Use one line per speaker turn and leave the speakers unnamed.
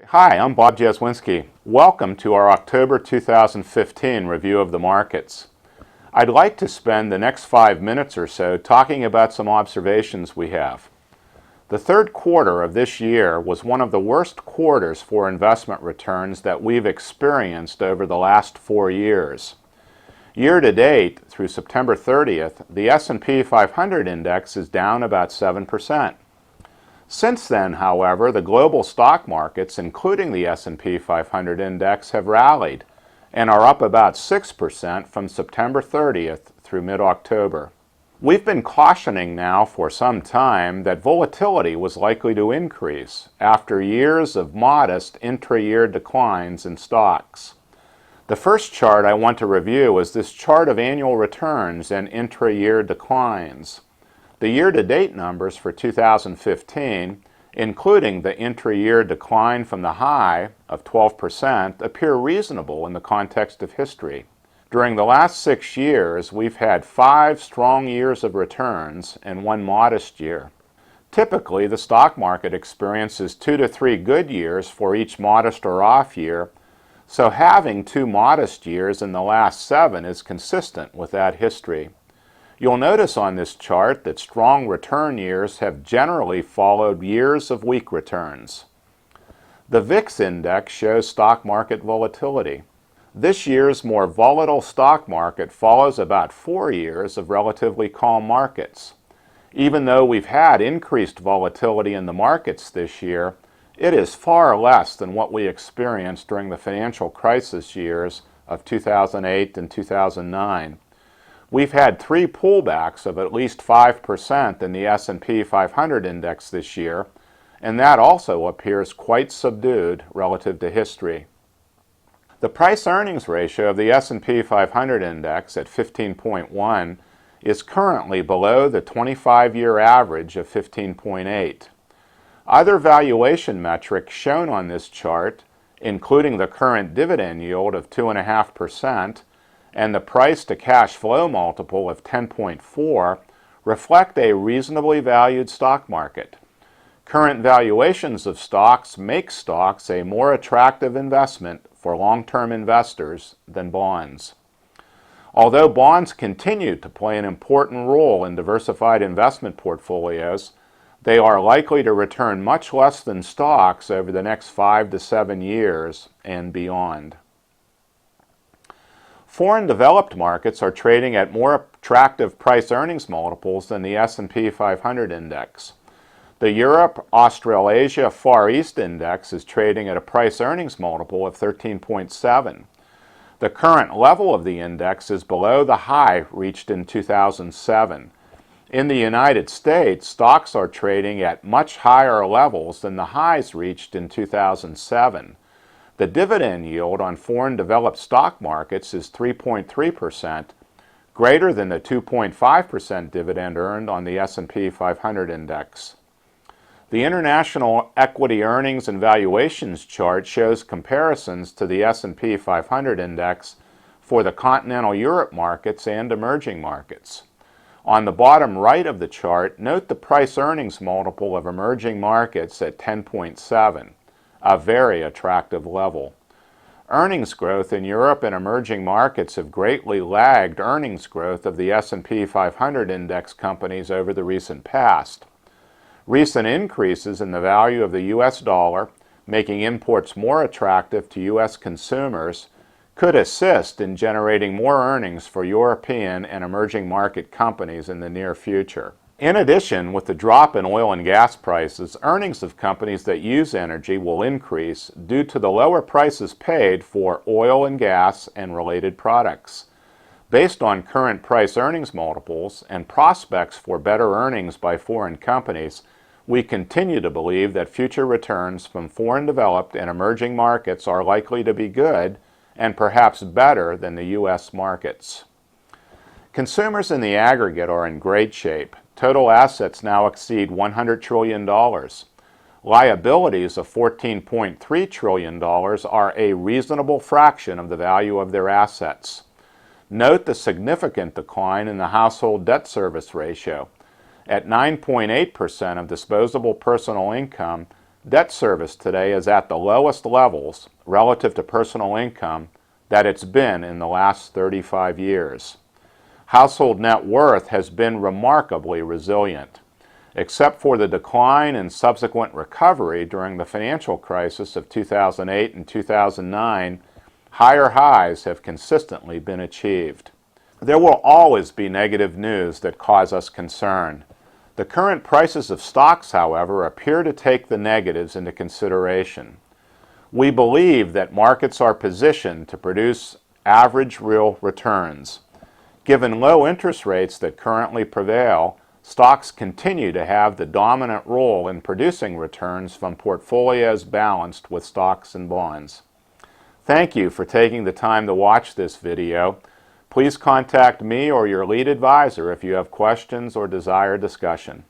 Hi, I'm Bob Jaswinski. Welcome to our October 2015 review of the markets. I'd like to spend the next 5 minutes or so talking about some observations we have. The third quarter of this year was one of the worst quarters for investment returns that we've experienced over the last 4 years. Year to date, through September 30th, the S&P 500 index is down about 7%. Since then, however, the global stock markets, including the S&P 500 index, have rallied and are up about 6% from September 30th through mid-October. We've been cautioning now for some time that volatility was likely to increase after years of modest intra-year declines in stocks. The first chart I want to review is this chart of annual returns and intra-year declines. The year-to-date numbers for 2015, including the intra-year decline from the high of 12%, appear reasonable in the context of history. During the last 6 years, we've had 5 strong years of returns and 1 modest year. Typically, the stock market experiences 2 to 3 good years for each modest or off year, so having 2 modest years in the last 7 is consistent with that history. You'll notice on this chart that strong return years have generally followed years of weak returns. The VIX index shows stock market volatility. This year's more volatile stock market follows about 4 years of relatively calm markets. Even though we've had increased volatility in the markets this year, it is far less than what we experienced during the financial crisis years of 2008 and 2009. We've had 3 pullbacks of at least 5% in the S&P 500 index this year, and that also appears quite subdued relative to history. The price-earnings ratio of the S&P 500 index at 15.1 is currently below the 25-year average of 15.8. Other valuation metrics shown on this chart, including the current dividend yield of 2.5%, and the price-to-cash flow multiple of 10.4 reflect a reasonably valued stock market. Current valuations of stocks make stocks a more attractive investment for long-term investors than bonds. Although bonds continue to play an important role in diversified investment portfolios, they are likely to return much less than stocks over the next 5 to 7 years and beyond. Foreign developed markets are trading at more attractive price-earnings multiples than the S&P 500 index. The Europe, Australasia, Far East index is trading at a price-earnings multiple of 13.7. The current level of the index is below the high reached in 2007. In the United States, stocks are trading at much higher levels than the highs reached in 2007. The dividend yield on foreign developed stock markets is 3.3%, greater than the 2.5% dividend earned on the S&P 500 index. The International Equity Earnings and Valuations chart shows comparisons to the S&P 500 index for the continental Europe markets and emerging markets. On the bottom right of the chart, note the price-earnings multiple of emerging markets at 10.7. A very attractive level. Earnings growth in Europe and emerging markets have greatly lagged earnings growth of the S&P 500 index companies over the recent past. Recent increases in the value of the U.S. dollar, making imports more attractive to U.S. consumers, could assist in generating more earnings for European and emerging market companies in the near future. In addition, with the drop in oil and gas prices, earnings of companies that use energy will increase due to the lower prices paid for oil and gas and related products. Based on current price-earnings multiples and prospects for better earnings by foreign companies, we continue to believe that future returns from foreign developed and emerging markets are likely to be good and perhaps better than the U.S. markets. Consumers in the aggregate are in great shape. Total assets now exceed $100 trillion. Liabilities of $14.3 trillion are a reasonable fraction of the value of their assets. Note the significant decline in the household debt service ratio. At 9.8% of disposable personal income, Debt service today is at the lowest levels relative to personal income that it's been in the last 35 years. Household net worth has been remarkably resilient. Except for the decline and subsequent recovery during the financial crisis of 2008 and 2009, higher highs have consistently been achieved. There will always be negative news that cause us concern. The current prices of stocks, however, appear to take the negatives into consideration. We believe that markets are positioned to produce average real returns. Given low interest rates that currently prevail, stocks continue to have the dominant role in producing returns from portfolios balanced with stocks and bonds. Thank you for taking the time to watch this video. Please contact me or your lead advisor if you have questions or desire discussion.